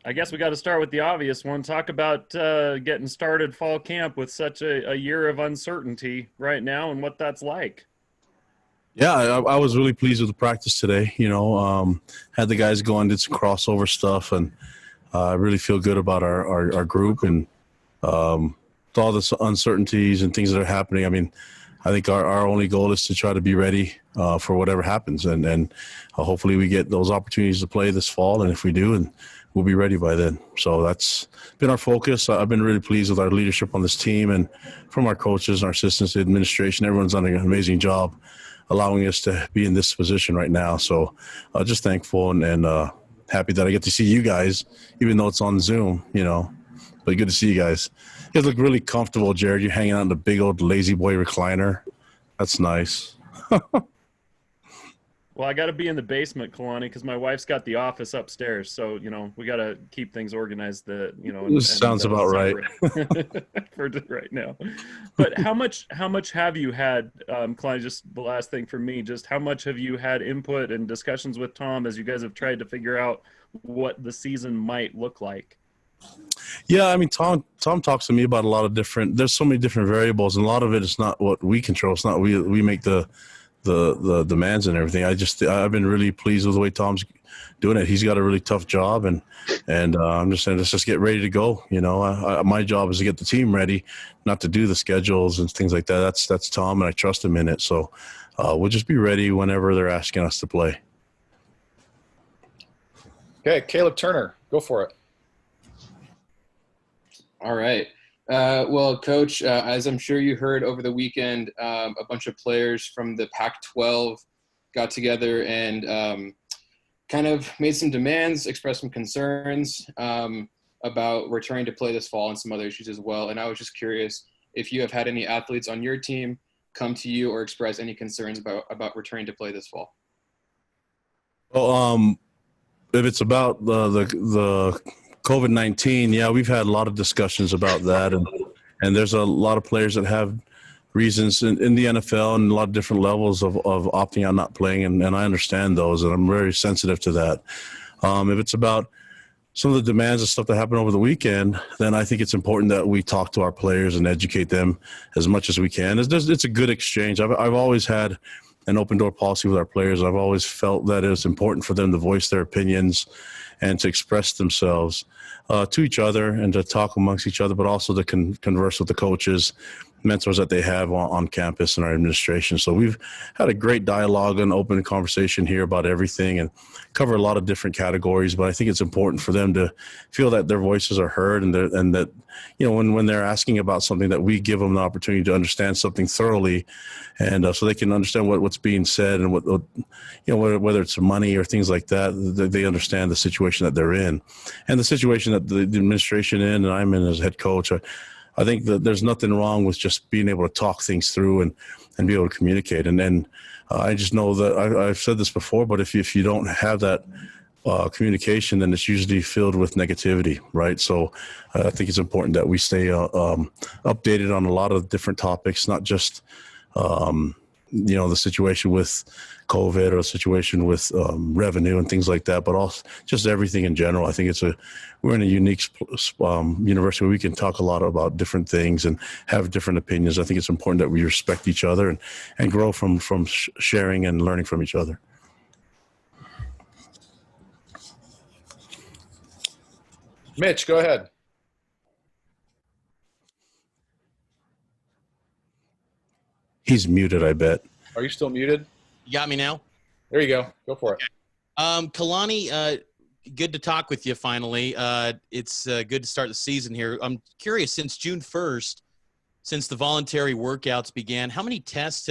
I guess we got to start with the obvious one. Talk about getting started fall camp with such a year of uncertainty right now and what that's like. Yeah, I was really pleased with the practice today. Had the guys go and did some crossover stuff, and I really feel good about our group and with all the uncertainties and things that are happening. I mean, I think our only goal is to try to be ready for whatever happens, and hopefully we get those opportunities to play this fall, and if we do, and we'll be ready by then. So that's been our focus. I've been really pleased with our leadership on this team, and from our coaches, our assistants, the administration, everyone's done an amazing job allowing us to be in this position right now. So just thankful and happy that I get to see you guys, even though it's on Zoom, but good to see you guys. You guys look really comfortable, Jared. You're hanging out in the big old lazy boy recliner. That's nice. Well, I got to be in the basement, Kalani, because my wife's got the office upstairs. So, we got to keep things organized. This sounds about right for right now. But how much have you had, Kalani? Just the last thing for me, just how much have you had input and discussions with Tom as you guys have tried to figure out what the season might look like? Yeah, I mean, Tom talks to me about a lot of different. There's so many different variables, and a lot of it is not what we control. It's not we make the demands and everything. I've been really pleased with the way Tom's doing it. He's got a really tough job, and I'm just saying, let's just get ready to go. My job is to get the team ready, not to do the schedules and things like that. That's Tom, and I trust him in it. So we'll just be ready whenever they're asking us to play. Okay, Caleb Turner, go for it. All right. Well, Coach, as I'm sure you heard over the weekend, a bunch of players from the Pac-12 got together and kind of made some demands, expressed some concerns about returning to play this fall and some other issues as well. And I was just curious if you have had any athletes on your team come to you or express any concerns about returning to play this fall. Well, if it's about the COVID-19, yeah, we've had a lot of discussions about that, and there's a lot of players that have reasons in the NFL and a lot of different levels of opting out, not playing, and I understand those, and I'm very sensitive to that. If it's about some of the demands and stuff that happened over the weekend, then I think it's important that we talk to our players and educate them as much as we can. It's a good exchange. I've always had an open door policy with our players. I've always felt that it's important for them to voice their opinions and to express themselves to each other and to talk amongst each other, but also to converse with the coaches, mentors that they have on campus and our administration. So we've had a great dialogue and open conversation here about everything and cover a lot of different categories. But I think it's important for them to feel that their voices are heard and that, when they're asking about something, that we give them the opportunity to understand something thoroughly, and so they can understand what's being said and what whether it's money or things like that, they understand the situation that they're in and the situation that the administration in and I'm in as head coach. I think that there's nothing wrong with just being able to talk things through and be able to communicate. And I just know that I've said this before, but if you don't have that communication, then it's usually filled with negativity, right? So I think it's important that we stay updated on a lot of different topics, not just the situation with COVID or the situation with revenue and things like that, but also just everything in general. I think we're in a unique university where we can talk a lot about different things and have different opinions. I think it's important that we respect each other and grow from sharing and learning from each other. Mitch, go ahead. He's muted, I bet. Are you still muted? You got me now? There you go. Go for it. Kalani, good to talk with you finally. It's good to start the season here. I'm curious, since June 1st, since the voluntary workouts began, how many tests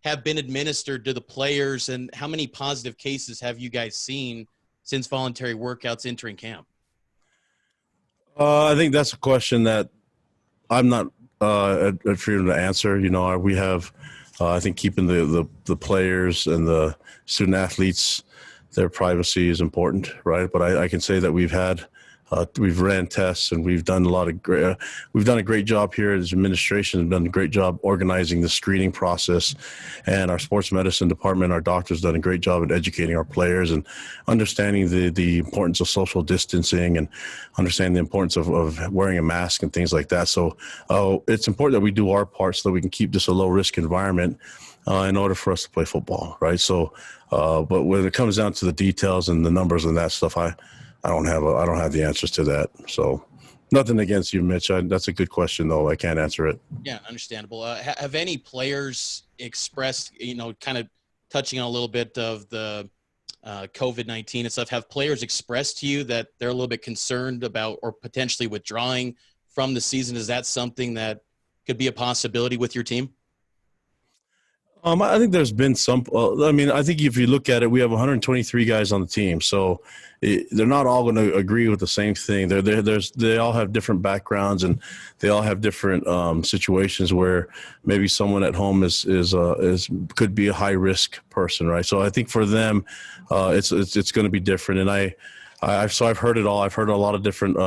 have been administered to the players, and how many positive cases have you guys seen since voluntary workouts entering camp? I think that's a question that I'm not at freedom to answer. We have, I think, keeping the players and the student athletes, their privacy is important, right? But I can say that we've had We've ran tests, and we've done we've done a great job here as administration. Have done a great job organizing the screening process, and our sports medicine department, our doctors, done a great job at educating our players and understanding the importance of social distancing and understanding the importance of wearing a mask and things like that. So it's important that we do our part so that we can keep this a low risk environment in order for us to play football, right? So, but when it comes down to the details and the numbers and that stuff, I don't have the answers to that. So nothing against you, Mitch. That's a good question, though. I can't answer it. Yeah, understandable. Have any players expressed, kind of touching on a little bit of the COVID-19 and stuff, have players expressed to you that they're a little bit concerned about or potentially withdrawing from the season? Is that something that could be a possibility with your team? I think there's been some. I think if you look at it, we have 123 guys on the team, so they're not all going to agree with the same thing. They all have different backgrounds, and they all have different situations where maybe someone at home is could be a high risk person, right? So I think for them, it's going to be different. And I've heard it all. I've heard a lot of different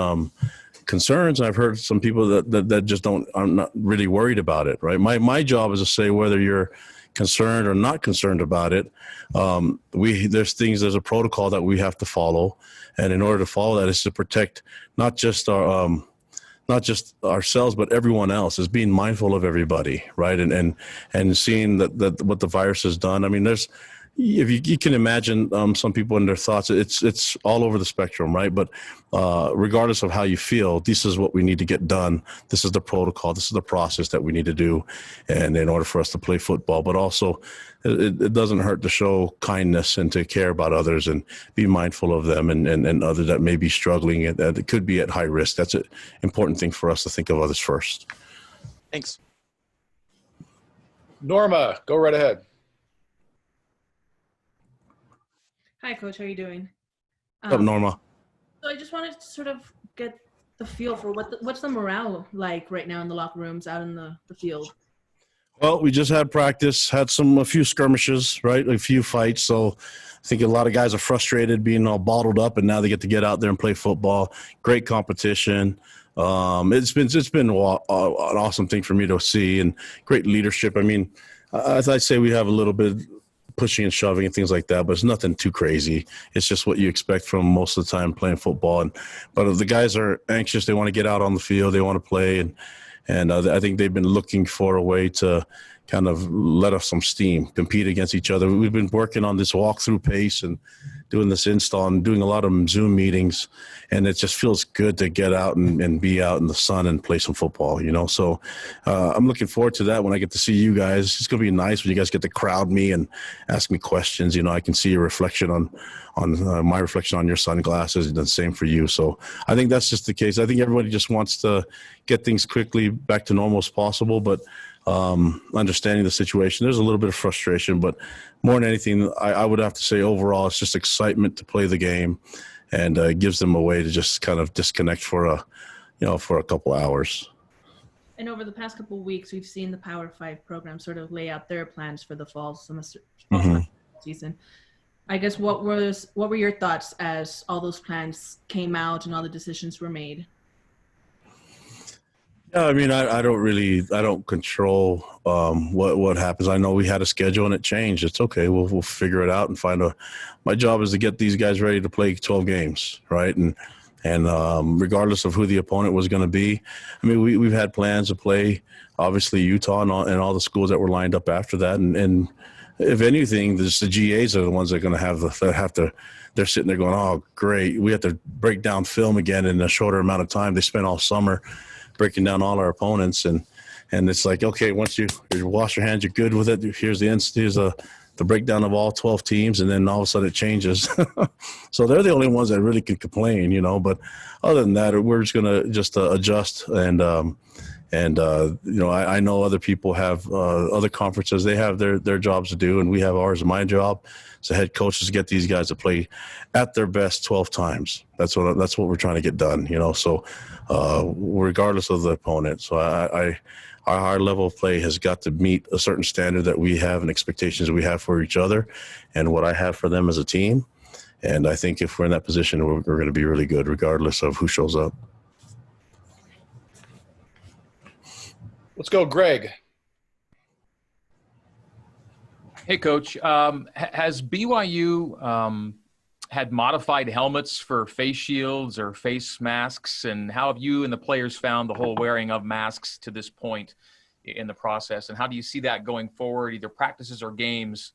concerns. I've heard some people that just I'm not really worried about it, right? My job is to say whether you're concerned or not concerned about it. There's a protocol that we have to follow, and in order to follow that is to protect not just ourselves but everyone else, is being mindful of everybody, right? And seeing that what the virus has done. I mean, if you can imagine some people and their thoughts, it's all over the spectrum, right? But regardless of how you feel, this is what we need to get done. This is the protocol. This is the process that we need to do, and in order for us to play football. But also, it doesn't hurt to show kindness and to care about others and be mindful of them and others that may be struggling and that could be at high risk. That's an important thing for us to think of others first. Thanks. Norma, go right ahead. Hi, Coach. How are you doing? What's up, Norma? So I just wanted to sort of get the feel for what's the morale like right now in the locker rooms, out in the field. Well, we just had practice, had a few skirmishes, right? A few fights. So I think a lot of guys are frustrated being all bottled up, and now they get out there and play football. Great competition. It's been an awesome thing for me to see, and great leadership. I mean, as I say, we have a little bit pushing and shoving and things like that, but it's nothing too crazy. It's just what you expect from most of the time playing football. But the guys are anxious. They want to get out on the field. They want to play. And I think they've been looking for a way to kind of let off some steam, compete against each other. We've been working on this walkthrough pace and doing this install and doing a lot of Zoom meetings, and it just feels good to get out and be out in the sun and play some football, So I'm looking forward to that when I get to see you guys. It's going to be nice when you guys get to crowd me and ask me questions. I can see your reflection on my reflection on your sunglasses, and the same for you. So I think that's just the case. I think everybody just wants to get things quickly back to normal as possible, but understanding the situation, there's a little bit of frustration, but more than anything, I would have to say overall, it's just excitement to play the game, and gives them a way to just kind of disconnect for a couple hours. And over the past couple of weeks, we've seen the Power 5 program sort of lay out their plans for the fall semester season. I guess what were your thoughts as all those plans came out and all the decisions were made? Yeah, I mean, I don't control what happens. I know we had a schedule and it changed. It's okay. We'll figure it out and my job is to get these guys ready to play 12 games, right? And regardless of who the opponent was going to be, I mean, we've had plans to play, obviously, Utah and all the schools that were lined up after that. And if anything, the GAs are the ones that are going to they're sitting there going, oh, great. We have to break down film again in a shorter amount of time. They spent all summer breaking down all our opponents, and it's like, okay, once you wash your hands, you're good with it. Here's the breakdown of all 12 teams, and then all of a sudden it changes. So they're the only ones that really can complain, But other than that, we're just gonna adjust, and I know other people have other conferences. They have their jobs to do, and we have ours. My job as a head coach is to get these guys to play at their best 12 times. That's what we're trying to get done, So regardless of the opponent. So our level of play has got to meet a certain standard that we have and expectations we have for each other, and what I have for them as a team. And I think if we're in that position, we're going to be really good regardless of who shows up. Let's go, Greg. Hey, Coach. Has BYU had modified helmets for face shields or face masks? And how have you and the players found the whole wearing of masks to this point in the process? And how do you see that going forward, either practices or games?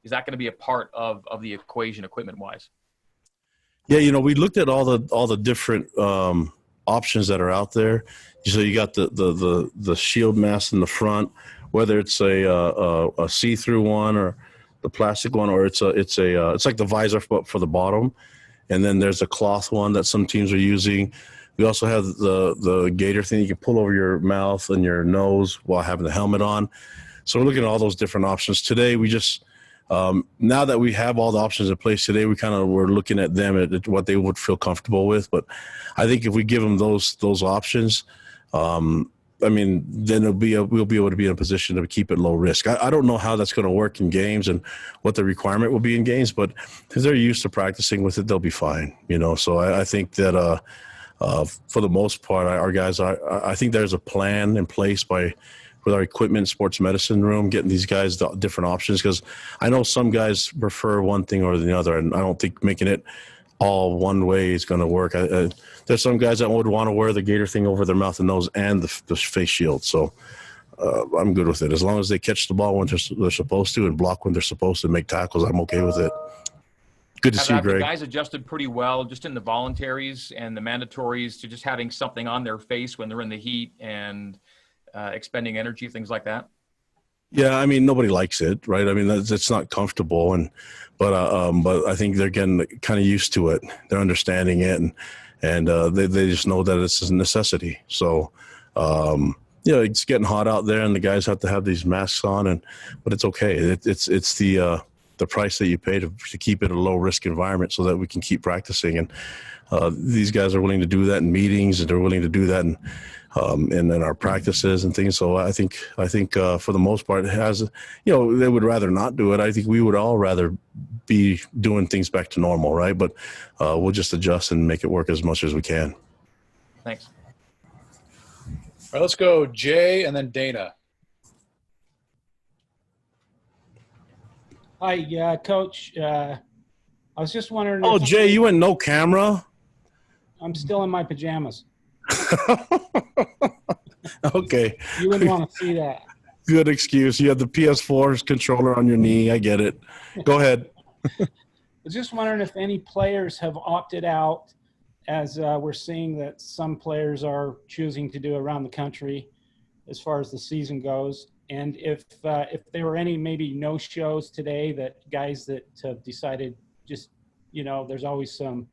Is that going to be a part of the equation equipment-wise? Yeah, we looked at all the different options that are out there. So you got the shield mask in the front, whether it's a see-through one or the plastic one, or it's like the visor for the bottom, and then there's a cloth one that some teams are using. We also have the gator thing you can pull over your mouth and your nose while having the helmet on. So we're looking at all those different options today. We just now that we have all the options in place today, we're looking at them at what they would feel comfortable with. But I think if we give them those options, then we'll be able to be in a position to keep it low risk. I don't know how that's going to work in games and what the requirement will be in games, but if they're used to practicing with it, they'll be fine. So I think that for the most part, our guys I think there's a plan in place with our equipment sports medicine room, getting these guys the different options, because I know some guys prefer one thing or the other, and I don't think making it all one way is going to work. There's some guys that would want to wear the gator thing over their mouth and nose and the face shield. So I'm good with it. As long as they catch the ball when they're supposed to and block when they're supposed to, make tackles, I'm okay with it. Good to see you, Greg. The guys adjusted pretty well just in the voluntaries and the mandatories to just having something on their face when they're in the heat and expending energy, things like that? Yeah, nobody likes it, right? It's not comfortable, but I think they're getting kind of used to it. They're understanding it, and they just know that it's a necessity. So, it's getting hot out there, and the guys have to have these masks on, but it's okay. It's the price that you pay to keep it a low risk environment so that we can keep practicing. And these guys are willing to do that in meetings, and they're willing to do that in our practices and things. So I think for the most part, it has, they would rather not do it. I think we would all rather be doing things back to normal, right? But we'll just adjust and make it work as much as we can. Thanks. All right, let's go, Jay, and then Dana. Hi, Coach. I was just wondering. Oh, Jay, you went no camera? I'm still in my pajamas. Okay. You wouldn't want to see that. Good excuse. You have the PS4 controller on your knee. I get it. Go ahead. I was just wondering if any players have opted out, as we're seeing that some players are choosing to do around the country as far as the season goes. And if there were any maybe no-shows today, that guys that have decided just, there's always some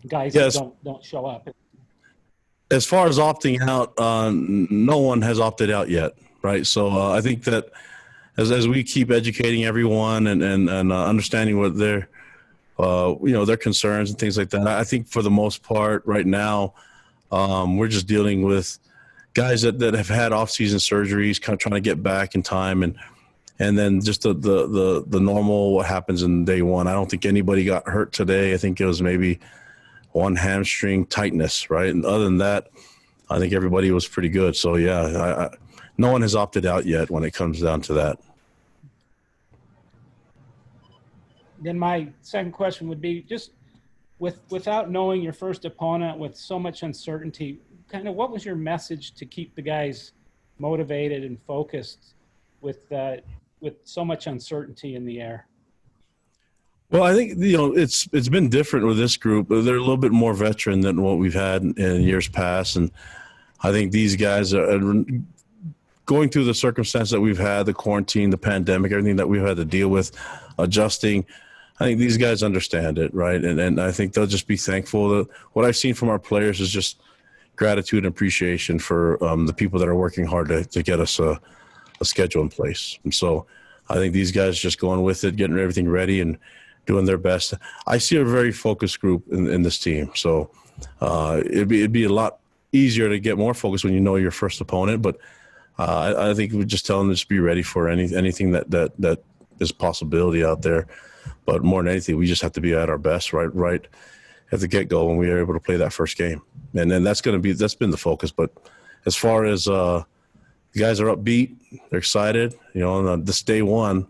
guys that don't show up. As far as opting out, no one has opted out yet, right? So I think that as we keep educating everyone and understanding what their concerns and things like that, I think for the most part right now, we're just dealing with guys that have had off-season surgeries, kind of trying to get back in time, and then just the normal what happens in day one. I don't think anybody got hurt today. I think it was maybe one hamstring tightness, right? And other than that, I think everybody was pretty good. So yeah, no one has opted out yet when it comes down to that. Then my second question would be, just without knowing your first opponent, with so much uncertainty, kind of what was your message to keep the guys motivated and focused with so much uncertainty in the air? Well, I think it's been different with this group. They're a little bit more veteran than what we've had in years past, and I think these guys are going through the circumstance that we've had, the quarantine, the pandemic, everything that we've had to deal with, adjusting. I think these guys understand it, right? And I think they'll just be thankful. What I've seen from our players is just gratitude and appreciation for the people that are working hard to get us a schedule in place. And so I think these guys just going with it, getting everything ready and doing their best. I see a very focused group in this team. So it'd be a lot easier to get more focused when you know your first opponent. But I think we just tell them to just be ready for anything that is a possibility out there. But more than anything, we just have to be at our best right at the get-go when we are able to play that first game. And then that's been the focus. But as far as the guys are upbeat, they're excited, and this day one,